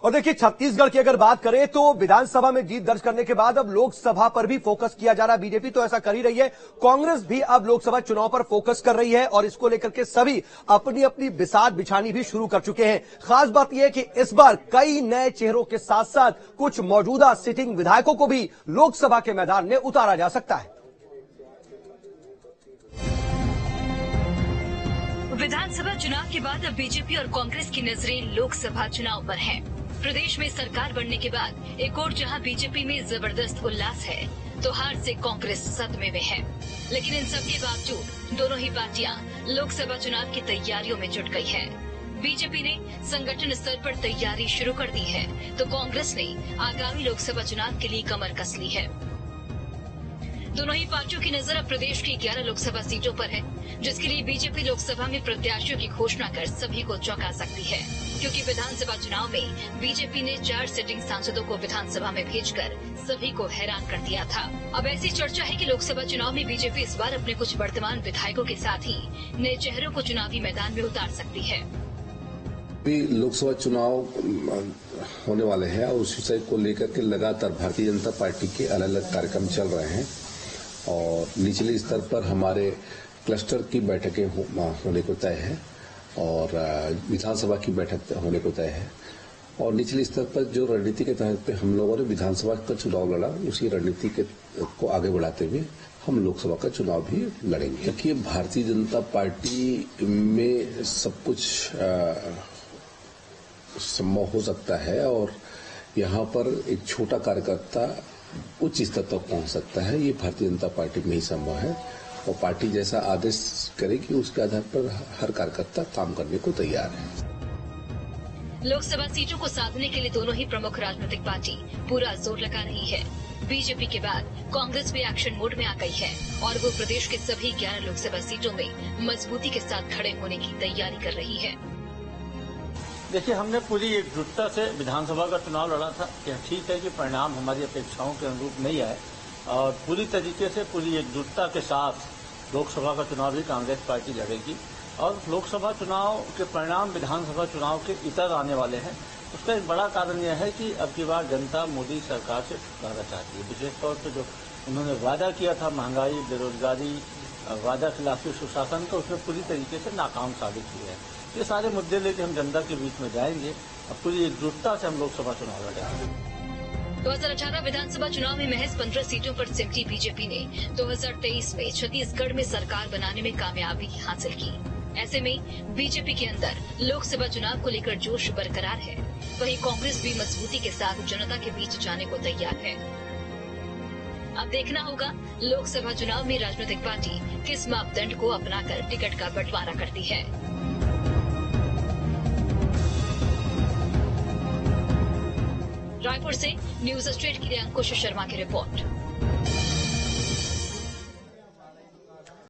और देखिए, छत्तीसगढ़ की अगर बात करें तो विधानसभा में जीत दर्ज करने के बाद अब लोकसभा पर भी फोकस किया जा रहा है। बीजेपी तो ऐसा कर ही रही है, कांग्रेस भी अब लोकसभा चुनाव पर फोकस कर रही है और इसको लेकर के सभी अपनी अपनी बिसात बिछानी भी शुरू कर चुके हैं। खास बात यह है कि इस बार कई नए चेहरों के साथ साथ कुछ मौजूदा सिटिंग विधायकों को भी लोकसभा के मैदान में उतारा जा सकता है। विधानसभा चुनाव के बाद अब बीजेपी और कांग्रेस की नजरें लोकसभा चुनाव पर हैं। प्रदेश में सरकार बनने के बाद एक और जहां बीजेपी में जबरदस्त उल्लास है, तो हार से कांग्रेस सदमे में है। लेकिन इन सब के बावजूद दोनों ही पार्टियां लोकसभा चुनाव की तैयारियों में जुट गई है। बीजेपी ने संगठन स्तर पर तैयारी शुरू कर दी है, तो कांग्रेस ने आगामी लोकसभा चुनाव के लिए कमर कस ली है। दोनों ही पार्टियों की नजर अब प्रदेश की 11 लोकसभा सीटों पर है, जिसके लिए बीजेपी लोकसभा में प्रत्याशियों की घोषणा कर सभी को चौंका सकती है, क्योंकि विधानसभा चुनाव में बीजेपी ने 4 सिटिंग सांसदों को विधानसभा में भेजकर सभी को हैरान कर दिया था। अब ऐसी चर्चा है कि लोकसभा चुनाव में बीजेपी इस बार अपने कुछ वर्तमान विधायकों के साथ ही नए चेहरों को चुनावी मैदान में उतार सकती है। लोकसभा चुनाव होने वाले हैं और उस विषय को लेकर के लगातार भारतीय जनता पार्टी के अलग अलग कार्यक्रम चल रहे हैं और निचले स्तर पर हमारे क्लस्टर की बैठकें होने को तय है और विधानसभा की बैठक होने को तय है और निचले स्तर पर जो रणनीति के तहत पे हम लोगों ने विधानसभा का चुनाव लड़ा, उसी रणनीति को आगे बढ़ाते हुए हम लोकसभा का चुनाव भी लड़ेंगे। देखिए, भारतीय जनता पार्टी में सब कुछ संभव हो सकता है और यहाँ पर एक छोटा कार्यकर्ता उच्च स्तर तक पहुंच सकता है। ये भारतीय जनता पार्टी में ही संभव है और पार्टी जैसा आदेश करेगी उसके आधार पर हर कार्यकर्ता काम करने को तैयार है। लोकसभा सीटों को साधने के लिए दोनों ही प्रमुख राजनीतिक पार्टी पूरा जोर लगा रही है। बीजेपी के बाद कांग्रेस भी एक्शन मोड में आ गई है और वो प्रदेश के सभी 11 लोकसभा सीटों में मजबूती के साथ खड़े होने की तैयारी कर रही है। देखिए, हमने पूरी एकजुटता से विधानसभा का चुनाव लड़ा था। यह ठीक है कि परिणाम हमारी अपेक्षाओं के अनुरूप नहीं आए और पूरी तरीके से पूरी एकजुटता के साथ लोकसभा का चुनाव भी कांग्रेस पार्टी लड़ेगी और लोकसभा चुनाव के परिणाम विधानसभा चुनाव के इतर आने वाले हैं। उसका एक बड़ा कारण यह है कि अब की बार जनता मोदी सरकार से छुटकारा चाहती है। विशेष तौर पर जो उन्होंने वादा किया था महंगाई, बेरोजगारी, वादा खिलाफी सुशासन का, उसमें पूरी तरीके से नाकाम साबित हुए हैं। ये सारे मुद्दे लेकर हम जनता के बीच में जाएंगे और पूरी एकजुटता से हम लोकसभा चुनाव लड़ेंगे। 2018 विधानसभा चुनाव में महज 15 सीटों पर सिमटी बीजेपी ने 2023 में छत्तीसगढ़ में सरकार बनाने में कामयाबी हासिल की। ऐसे में बीजेपी के अंदर लोकसभा चुनाव को लेकर जोश बरकरार है, वहीं कांग्रेस भी मजबूती के साथ जनता के बीच जाने को तैयार है। अब देखना होगा लोकसभा चुनाव में राजनीतिक पार्टी किस मापदंड को अपनाकर टिकट का बंटवारा करती है। रायपुर से न्यूज स्ट्रीट के लिए अंकुश शर्मा की रिपोर्ट।